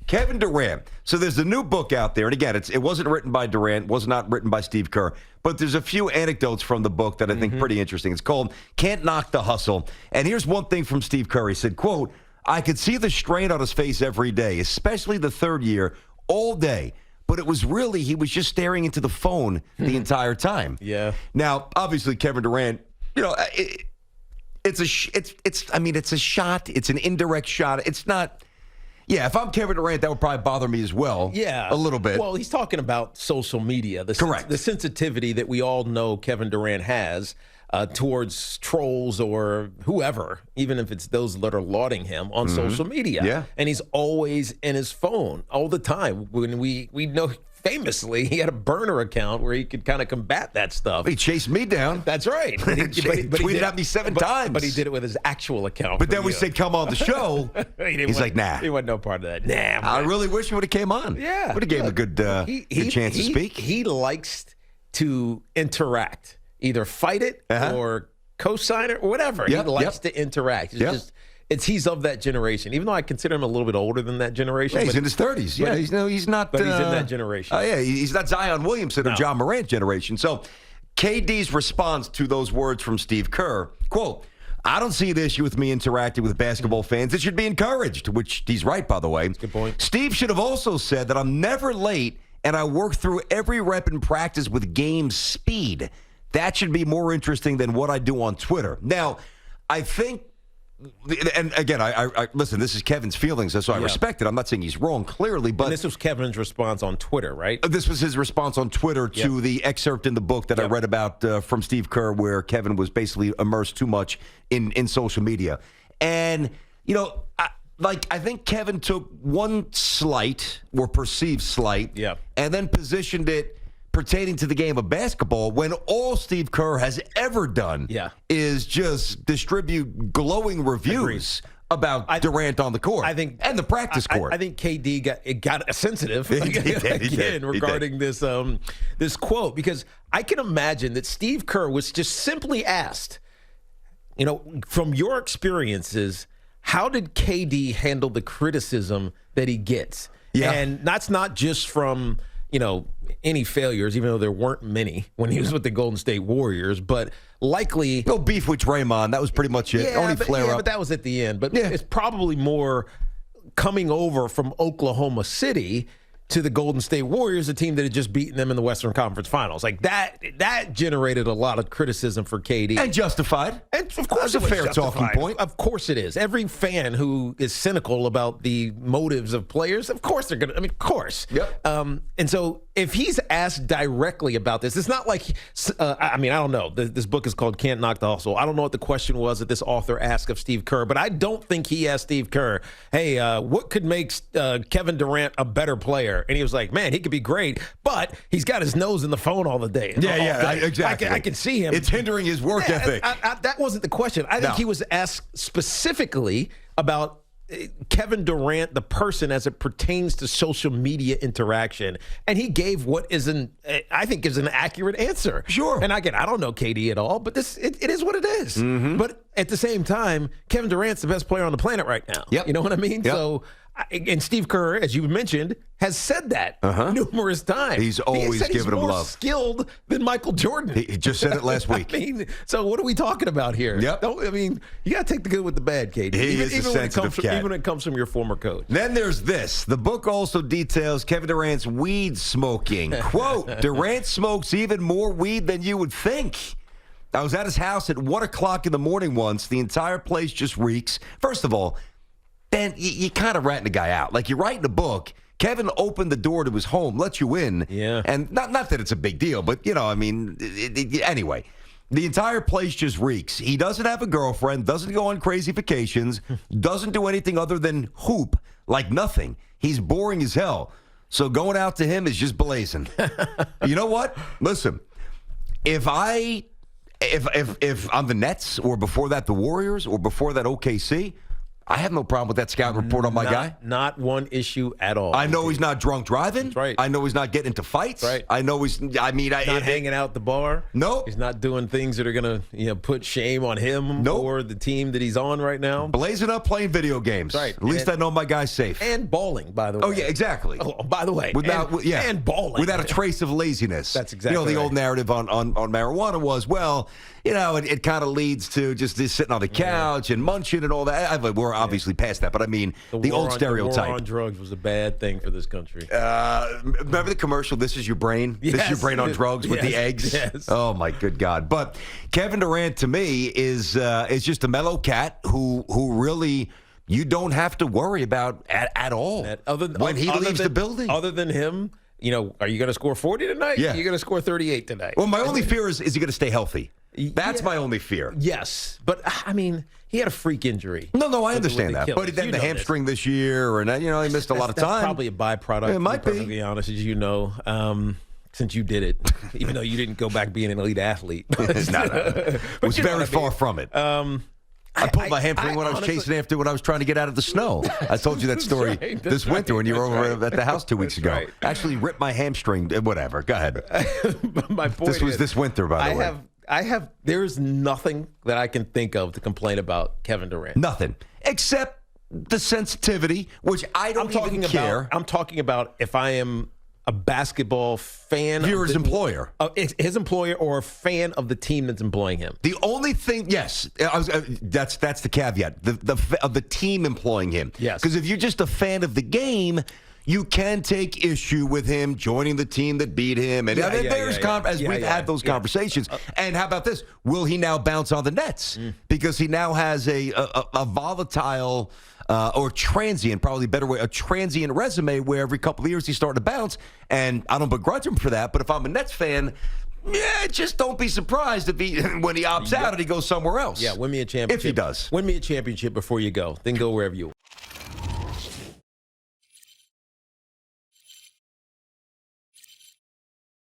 Kevin Durant. So there's a new book out there. And again, it wasn't written by Durant, was not written by Steve Kerr. But there's a few anecdotes from the book that I think pretty interesting. It's called Can't Knock the Hustle. And here's one thing from Steve Kerr. He said, quote, I could see the strain on his face every day, especially the third year, all day. But it was really, he was just staring into the phone the entire time. Yeah. Now, obviously, Kevin Durant, it's a shot. It's an indirect shot. It's not. Yeah, if I'm Kevin Durant, that would probably bother me as well. Yeah. A little bit. Well, he's talking about social media. Correct. The sensitivity that we all know Kevin Durant has towards trolls or whoever, even if it's those that are lauding him on social media. Yeah. And he's always in his phone all the time. When we know famously he had a burner account where he could kind of combat that stuff. He chased me down. That's right. But He tweeted at me 7 times. But he did it with his actual account. But then we said, come on the show. He's like, nah. He wasn't no part of that. Nah. I really wish he would have came on. Yeah. Would have gave him a good chance to speak. He likes to interact. Either fight it or co-sign it or whatever. He likes to interact. It's he's of that generation. Even though I consider him a little bit older than that generation. Yeah, he's in his 30s. Yeah, he's not. But he's in that generation. Yeah, he's not Zion Williamson or John Morant generation. So KD's response to those words from Steve Kerr, quote, I don't see the issue with me interacting with basketball fans. It should be encouraged, which he's right, by the way. Good point. Steve should have also said that I'm never late and I work through every rep in practice with game speed. That should be more interesting than what I do on Twitter. Now, I think, and again, I listen, this is Kevin's feelings, so I respect it. I'm not saying he's wrong, clearly. But and this was Kevin's response on Twitter, right? This was his response on Twitter to the excerpt in the book that I read about from Steve Kerr, where Kevin was basically immersed too much in social media. And, I think Kevin took one slight or perceived slight and then positioned it pertaining to the game of basketball when all Steve Kerr has ever done is just distribute glowing reviews about Durant on the court and the practice court. I think KD got sensitive He did. regarding this quote, because I can imagine that Steve Kerr was just simply asked, from your experiences, how did KD handle the criticism that he gets? Yeah. And that's not just from any failures, even though there weren't many when he was with the Golden State Warriors, but likely no beef with Draymond. That was pretty much it. Only flare up. But that was at the end. But it's probably more coming over from Oklahoma City to the Golden State Warriors, a team that had just beaten them in the Western Conference Finals. Like that generated a lot of criticism for KD. And justified. And of course that's a fair talking point. Of course it is. Every fan who is cynical about the motives of players, of course they're going to, of course. Yep. And so if he's asked directly about this, it's not like, I don't know. This book is called Can't Knock the Hustle. I don't know what the question was that this author asked of Steve Kerr, but I don't think he asked Steve Kerr, hey, what could make Kevin Durant a better player? And he was like, man, he could be great, but he's got his nose in the phone all the day. Exactly. I can see him. It's hindering his work ethic. That wasn't the question. I think he was asked specifically about Kevin Durant, the person, as it pertains to social media interaction. And he gave what I think is an accurate answer. Sure. And again, I don't know KD at all, but it is what it is. Mm-hmm. But at the same time, Kevin Durant's the best player on the planet right now. Yep. You know what I mean? Yep. So, and Steve Kerr, as you mentioned, has said that numerous times. He's always given him love. He's skilled than Michael Jordan. He just said it last week. So what are we talking about here? Yep. You got to take the good with the bad, KD. He is a sensitive cat. Even when it comes from your former coach. Then there's this. The book also details Kevin Durant's weed smoking. Quote, Durant smokes even more weed than you would think. I was at his house at 1 o'clock in the morning once. The entire place just reeks. First of all, Ben, you kind of ratting the guy out. Like, you write in the book, Kevin opened the door to his home, let you in. Yeah. And not that it's a big deal, but, anyway. The entire place just reeks. He doesn't have a girlfriend, doesn't go on crazy vacations, doesn't do anything other than hoop, like nothing. He's boring as hell. So going out to him is just blazing. You know what? Listen, if I'm the Nets, or before that the Warriors, or before that OKC, I have no problem with that scout report on my guy. Not one issue at all. I know he's not drunk driving. That's right. I know he's not getting into fights. Right. I know he's. I mean, not hanging out at the bar. Nope. He's not doing things that are gonna put shame on him or the team that he's on right now. Blazing up, playing video games. Right. At least I know my guy's safe. And bowling, by the way. Oh yeah, exactly. Oh, by the way, and bowling without a trace of laziness. That's exactly. The old narrative on marijuana was, well, it kind of leads to just this sitting on the couch and munching and all that. We're obviously past that, but I mean the old stereotype. The war on drugs was a bad thing for this country. Remember the commercial? This is your brain. Yes. This is your brain on drugs with the eggs. Yes. Oh my good God! But Kevin Durant to me is just a mellow cat who really you don't have to worry about at all when he leaves the building. Other than him. Are you going to score 40 tonight? Yeah. You're going to score 38 tonight. Well, my only fear is he going to stay healthy? That's my only fear. Yes. But, I mean, he had a freak injury. No, I understand that. But then the hamstring this year, and, he missed a lot of time. That's probably a byproduct, it might to be perfectly honest, as you know, since you did it, even though you didn't go back being an elite athlete. It was very far from it. I pulled my hamstring when I was chasing after when I was trying to get out of the snow. I told you that story this winter when you were over at the house 2 weeks ago. Right. I actually ripped my hamstring. Whatever. Go ahead. My point this was this winter, by the way. There's nothing that I can think of to complain about Kevin Durant. Nothing. Except the sensitivity, which I don't even care. I'm talking about if I am a basketball fan. If you're his employer. His employer or a fan of the team that's employing him. The only thing, yes, that's the caveat. The team employing him. Yes. Because if you're just a fan of the game, you can take issue with him joining the team that beat him. And we've had those conversations. And how about this? Will he now bounce on the Nets? Because he now has a volatile or transient, probably a better way, a transient resume where every couple of years he's starting to bounce. And I don't begrudge him for that. But if I'm a Nets fan, just don't be surprised if when he opts out and he goes somewhere else. Yeah, win me a championship. If he does. Win me a championship before you go. Then go wherever you want.